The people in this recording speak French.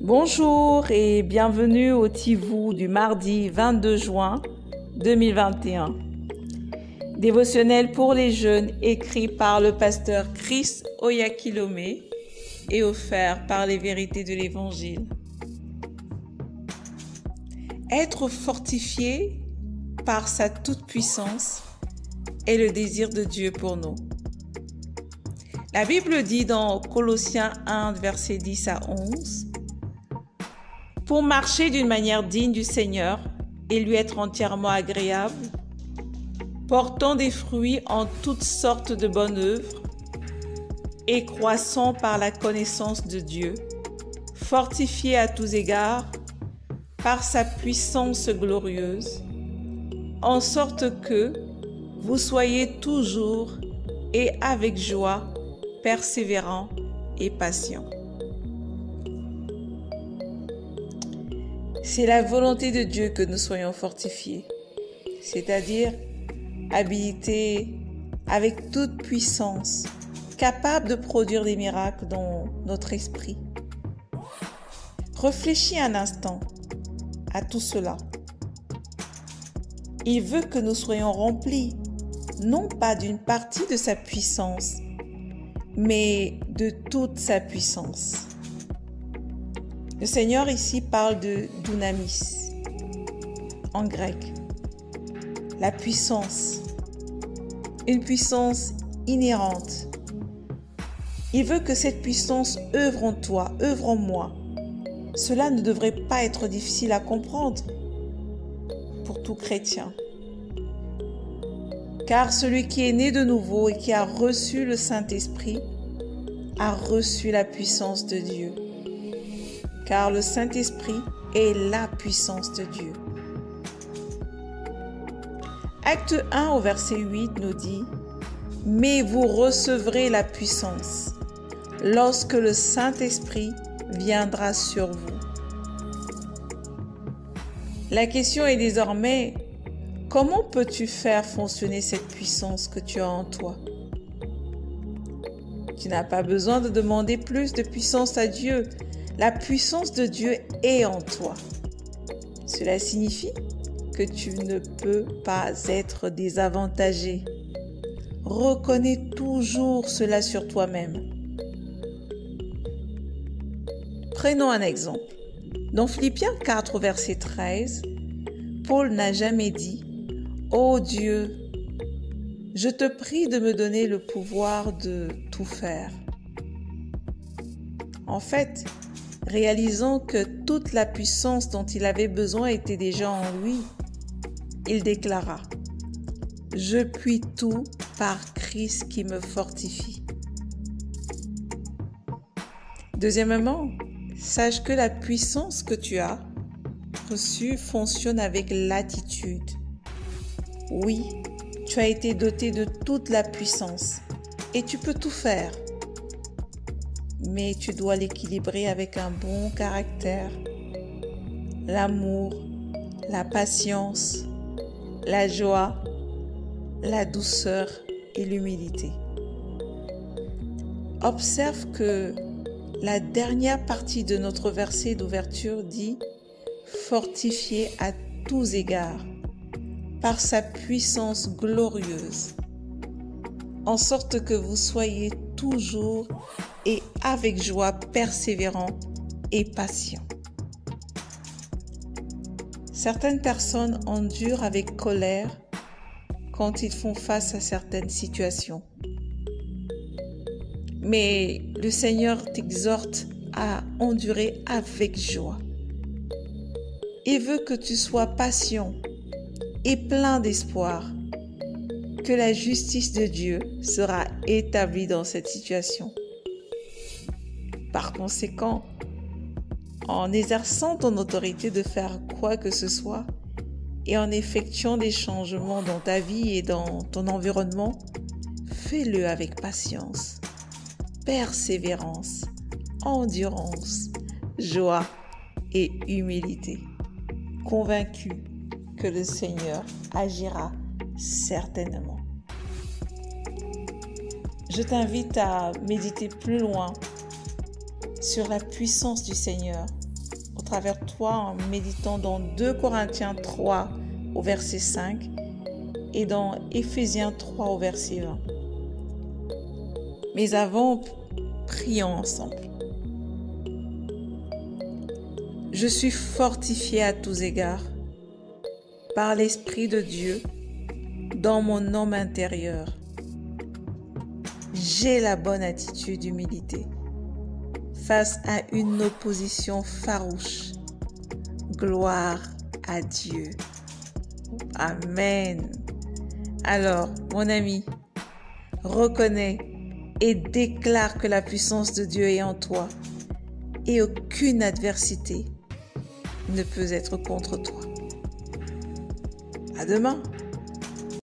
Bonjour et bienvenue au Tivou du mardi 22 juin 2021. Dévotionnel pour les jeunes écrit par le pasteur Chris Oyakilome et offert par les vérités de l'Évangile. Être fortifié par sa toute-puissance est le désir de Dieu pour nous. La Bible dit dans Colossiens 1, versets 10 à 11, « Pour marcher d'une manière digne du Seigneur et lui être entièrement agréable, portant des fruits en toutes sortes de bonnes œuvres et croissant par la connaissance de Dieu, fortifié à tous égards par sa puissance glorieuse, en sorte que vous soyez toujours et avec joie persévérants et patients. » C'est la volonté de Dieu que nous soyons fortifiés, c'est-à-dire habilités avec toute puissance, capables de produire des miracles dans notre esprit. Réfléchis un instant à tout cela. Il veut que nous soyons remplis, non pas d'une partie de sa puissance, mais de toute sa puissance. Le Seigneur ici parle de dunamis, en grec, la puissance, une puissance inhérente. Il veut que cette puissance œuvre en toi, œuvre en moi. Cela ne devrait pas être difficile à comprendre pour tout chrétien. Car celui qui est né de nouveau et qui a reçu le Saint-Esprit a reçu la puissance de Dieu. Car le Saint-Esprit est la puissance de Dieu. Acte 1 au verset 8 nous dit « Mais vous recevrez la puissance lorsque le Saint-Esprit viendra sur vous. » La question est désormais, comment peux-tu faire fonctionner cette puissance que tu as en toi? Tu n'as pas besoin de demander plus de puissance à Dieu. La puissance de Dieu est en toi. Cela signifie que tu ne peux pas être désavantagé. Reconnais toujours cela sur toi-même. Prenons un exemple. Dans Philippiens 4, verset 13, Paul n'a jamais dit « Ô Dieu, je te prie de me donner le pouvoir de tout faire. » En fait, réalisant que toute la puissance dont il avait besoin était déjà en lui, il déclara « Je puis tout par Christ qui me fortifie. » Deuxièmement, sache que la puissance que tu as reçue fonctionne avec l'attitude. Oui, tu as été doté de toute la puissance et tu peux tout faire. Mais tu dois l'équilibrer avec un bon caractère, l'amour, la patience, la joie, la douceur et l'humilité. Observe que la dernière partie de notre verset d'ouverture dit « Fortifié à tous égards par sa puissance glorieuse, en sorte que vous soyez toujours et avec joie persévérants et patients. » Certaines personnes endurent avec colère quand ils font face à certaines situations. Mais le Seigneur t'exhorte à endurer avec joie. Il veut que tu sois patient et plein d'espoir que la justice de Dieu sera établie dans cette situation. Par conséquent, en exerçant ton autorité de faire quoi que ce soit et en effectuant des changements dans ta vie et dans ton environnement, fais-le avec patience, persévérance, endurance, joie et humilité, convaincu que le Seigneur agira certainement. Je t'invite à méditer plus loin sur la puissance du Seigneur travers toi en méditant dans 2 Corinthiens 3 au verset 5 et dans Éphésiens 3 au verset 20. Mais avant, prions ensemble. Je suis fortifié à tous égards par l'Esprit de Dieu dans mon homme intérieur. J'ai la bonne attitude d'humilité face à une opposition farouche. Gloire à Dieu. Amen. Alors, mon ami, reconnais et déclare que la puissance de Dieu est en toi et aucune adversité ne peut être contre toi. À demain.